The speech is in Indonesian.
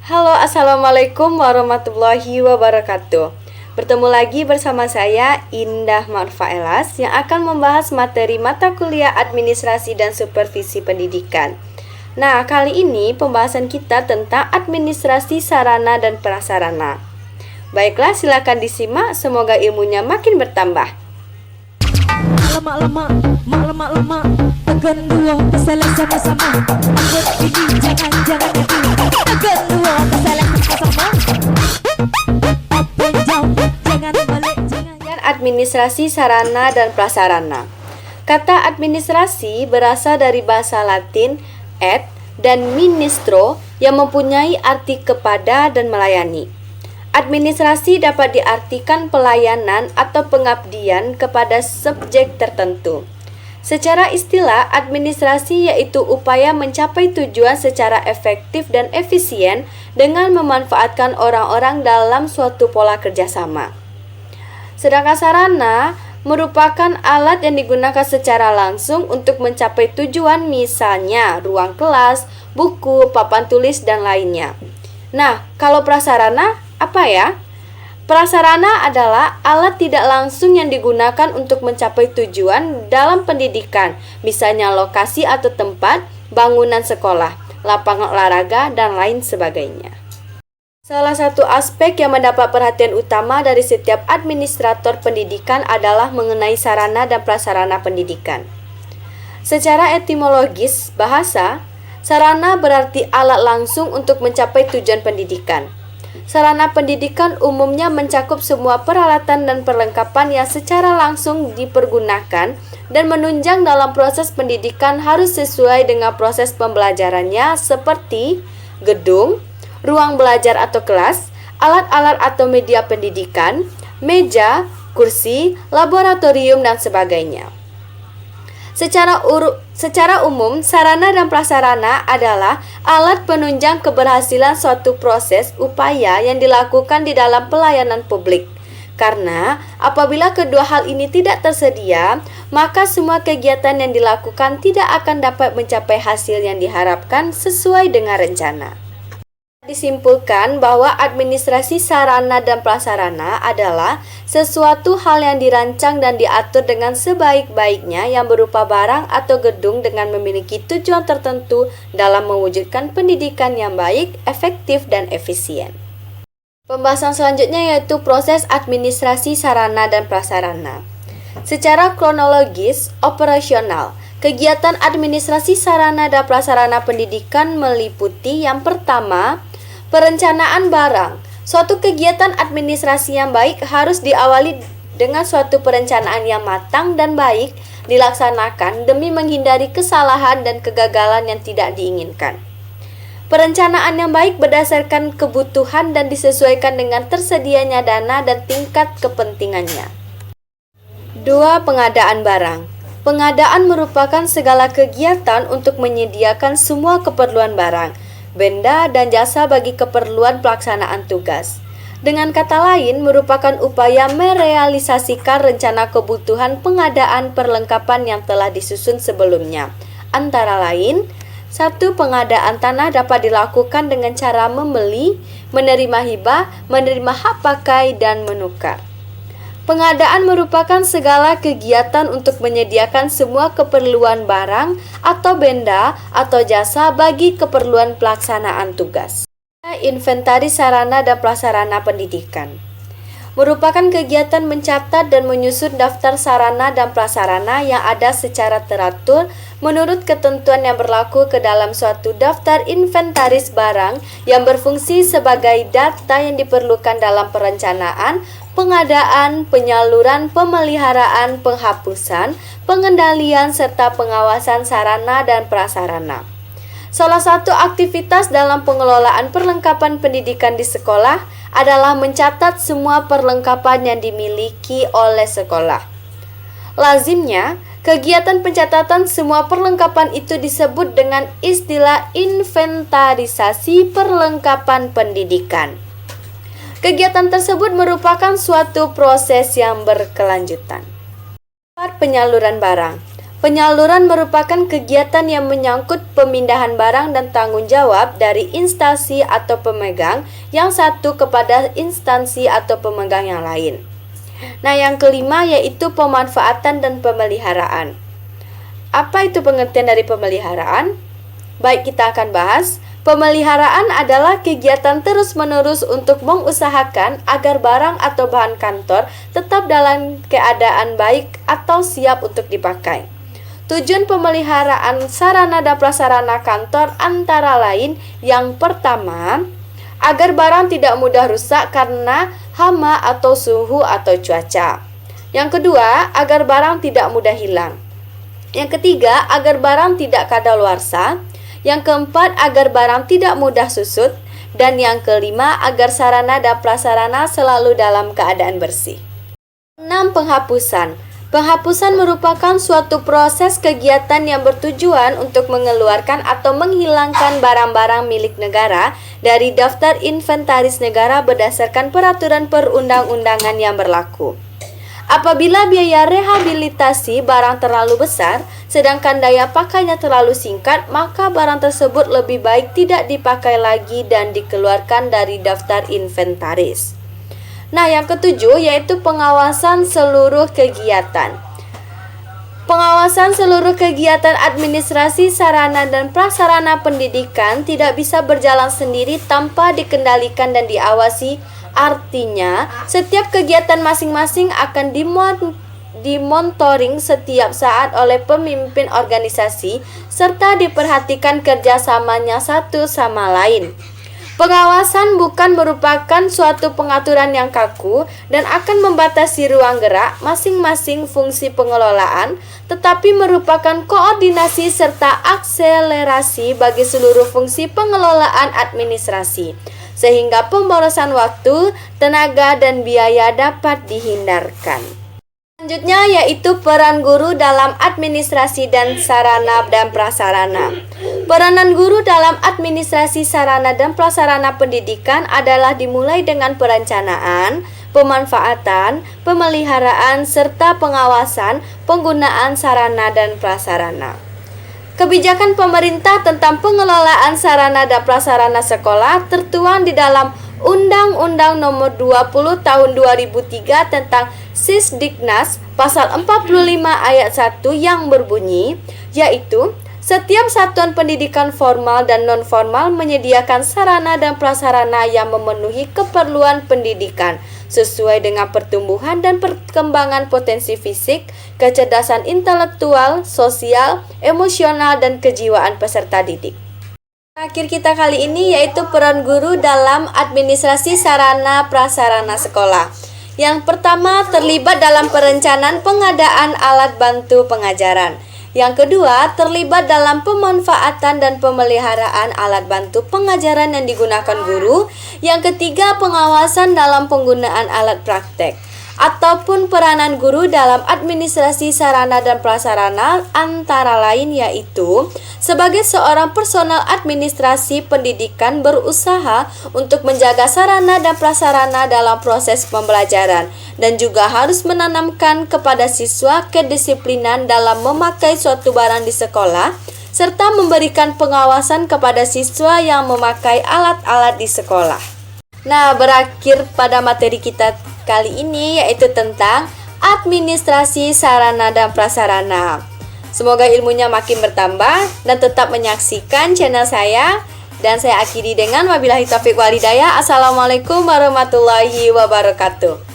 Halo, assalamualaikum warahmatullahi wabarakatuh. Bertemu lagi bersama saya Indah Marfaelas yang akan membahas materi mata kuliah administrasi dan supervisi pendidikan. Nah, kali ini pembahasan kita tentang administrasi sarana dan prasarana. Baiklah, silakan disimak, semoga ilmunya makin bertambah. Lemak-lemak, mak lemak, tekan dua kesalah sama-sama. Buat ini jangan itu. Tekan dua kesalah sama-sama. Jauh, jangan balik, jangan. Administrasi sarana dan prasarana. Kata administrasi berasal dari bahasa Latin ad dan ministro yang mempunyai arti kepada dan melayani. Administrasi dapat diartikan pelayanan atau pengabdian kepada subjek tertentu. Secara istilah, administrasi yaitu upaya mencapai tujuan secara efektif dan efisien dengan memanfaatkan orang-orang dalam suatu pola kerjasama. Sedangkan sarana merupakan alat yang digunakan secara langsung untuk mencapai tujuan, misalnya ruang kelas, buku, papan tulis, dan lainnya. Nah, kalau prasarana apa ya? Prasarana adalah alat tidak langsung yang digunakan untuk mencapai tujuan dalam pendidikan, misalnya lokasi atau tempat, bangunan sekolah, lapangan olahraga, dan lain sebagainya. Salah satu aspek yang mendapat perhatian utama dari setiap administrator pendidikan adalah mengenai sarana dan prasarana pendidikan. Secara etimologis bahasa, sarana berarti alat langsung untuk mencapai tujuan pendidikan. Sarana pendidikan umumnya mencakup semua peralatan dan perlengkapan yang secara langsung dipergunakan dan menunjang dalam proses pendidikan harus sesuai dengan proses pembelajarannya seperti gedung, ruang belajar atau kelas, alat-alat atau media pendidikan, meja, kursi, laboratorium, dan sebagainya. Secara umum, sarana dan prasarana adalah alat penunjang keberhasilan suatu proses upaya yang dilakukan di dalam pelayanan publik. Karena apabila kedua hal ini tidak tersedia, maka semua kegiatan yang dilakukan tidak akan dapat mencapai hasil yang diharapkan sesuai dengan rencana. Disimpulkan bahwa administrasi sarana dan prasarana adalah sesuatu hal yang dirancang dan diatur dengan sebaik-baiknya yang berupa barang atau gedung dengan memiliki tujuan tertentu dalam mewujudkan pendidikan yang baik, efektif, dan efisien. Pembahasan selanjutnya yaitu proses administrasi sarana dan prasarana. Secara kronologis, operasional, kegiatan administrasi sarana dan prasarana pendidikan meliputi yang pertama, perencanaan barang. Suatu kegiatan administrasi yang baik harus diawali dengan suatu perencanaan yang matang dan baik dilaksanakan demi menghindari kesalahan dan kegagalan yang tidak diinginkan. Perencanaan yang baik berdasarkan kebutuhan dan disesuaikan dengan tersedianya dana dan tingkat kepentingannya. 2. Pengadaan barang. Pengadaan merupakan segala kegiatan untuk menyediakan semua keperluan barang, benda, dan jasa bagi keperluan pelaksanaan tugas. Dengan kata lain, merupakan upaya merealisasikan rencana kebutuhan pengadaan perlengkapan yang telah disusun sebelumnya. Antara lain, 1. Pengadaan tanah dapat dilakukan dengan cara membeli, menerima hibah, menerima hak pakai, dan menukar. Pengadaan merupakan segala kegiatan untuk menyediakan semua keperluan barang atau benda atau jasa bagi keperluan pelaksanaan tugas. Inventaris sarana dan prasarana pendidikan merupakan kegiatan mencatat dan menyusun daftar sarana dan prasarana yang ada secara teratur menurut ketentuan yang berlaku ke dalam suatu daftar inventaris barang yang berfungsi sebagai data yang diperlukan dalam perencanaan, pengadaan, penyaluran, pemeliharaan, penghapusan, pengendalian, serta pengawasan sarana dan prasarana. Salah satu aktivitas dalam pengelolaan perlengkapan pendidikan di sekolah adalah mencatat semua perlengkapan yang dimiliki oleh sekolah. Lazimnya, kegiatan pencatatan semua perlengkapan itu disebut dengan istilah inventarisasi perlengkapan pendidikan. Kegiatan tersebut merupakan suatu proses yang berkelanjutan. Penyaluran barang. Penyaluran merupakan kegiatan yang menyangkut pemindahan barang dan tanggung jawab dari instansi atau pemegang yang satu kepada instansi atau pemegang yang lain. Nah, yang kelima yaitu pemanfaatan dan pemeliharaan. Apa itu pengertian dari pemeliharaan? Baik, kita akan bahas. Pemeliharaan adalah kegiatan terus-menerus untuk mengusahakan agar barang atau bahan kantor tetap dalam keadaan baik atau siap untuk dipakai. Tujuan pemeliharaan sarana dan prasarana kantor antara lain yang pertama, agar barang tidak mudah rusak karena hama atau suhu atau cuaca. Yang kedua, agar barang tidak mudah hilang. Yang ketiga, agar barang tidak kadaluarsa. Yang keempat, agar barang tidak mudah susut. Dan yang kelima, agar sarana dan prasarana selalu dalam keadaan bersih. 6. Penghapusan. Penghapusan merupakan suatu proses kegiatan yang bertujuan untuk mengeluarkan atau menghilangkan barang-barang milik negara dari daftar inventaris negara berdasarkan peraturan perundang-undangan yang berlaku. Apabila biaya rehabilitasi barang terlalu besar, sedangkan daya pakainya terlalu singkat, maka barang tersebut lebih baik tidak dipakai lagi dan dikeluarkan dari daftar inventaris. Nah, yang ketujuh yaitu pengawasan seluruh kegiatan. Pengawasan seluruh kegiatan administrasi sarana dan prasarana pendidikan tidak bisa berjalan sendiri tanpa dikendalikan dan diawasi. Artinya, setiap kegiatan masing-masing akan dimonitoring setiap saat oleh pemimpin organisasi serta diperhatikan kerjasamanya satu sama lain. Pengawasan bukan merupakan suatu pengaturan yang kaku dan akan membatasi ruang gerak masing-masing fungsi pengelolaan, tetapi merupakan koordinasi serta akselerasi bagi seluruh fungsi pengelolaan administrasi, sehingga pemborosan waktu, tenaga, dan biaya dapat dihindarkan. Selanjutnya yaitu peran guru dalam administrasi dan sarana dan prasarana. Peranan guru dalam administrasi sarana dan prasarana pendidikan adalah dimulai dengan perencanaan, pemanfaatan, pemeliharaan, serta pengawasan penggunaan sarana dan prasarana. Kebijakan pemerintah tentang pengelolaan sarana dan prasarana sekolah tertuang di dalam Undang-Undang Nomor 20 Tahun 2003 tentang Sisdiknas Pasal 45 Ayat 1 yang berbunyi, yaitu setiap satuan pendidikan formal dan non-formal menyediakan sarana dan prasarana yang memenuhi keperluan pendidikan sesuai dengan pertumbuhan dan perkembangan potensi fisik, kecerdasan intelektual, sosial, emosional, dan kejiwaan peserta didik. Terakhir kita kali ini yaitu peran guru dalam administrasi sarana prasarana sekolah. Yang pertama, terlibat dalam perencanaan pengadaan alat bantu pengajaran. Yang kedua, terlibat dalam pemanfaatan dan pemeliharaan alat bantu pengajaran yang digunakan guru. Yang ketiga, pengawasan dalam penggunaan alat praktek. Ataupun peranan guru dalam administrasi sarana dan prasarana antara lain yaitu sebagai seorang personal administrasi pendidikan berusaha untuk menjaga sarana dan prasarana dalam proses pembelajaran dan juga harus menanamkan kepada siswa kedisiplinan dalam memakai suatu barang di sekolah serta memberikan pengawasan kepada siswa yang memakai alat-alat di sekolah. Nah, berakhir pada materi kita kali ini yaitu tentang administrasi sarana dan prasarana. Semoga ilmunya makin bertambah dan tetap menyaksikan channel saya. Dan saya akhiri dengan wabillahi taufiq wal hidayah. Assalamualaikum warahmatullahi wabarakatuh.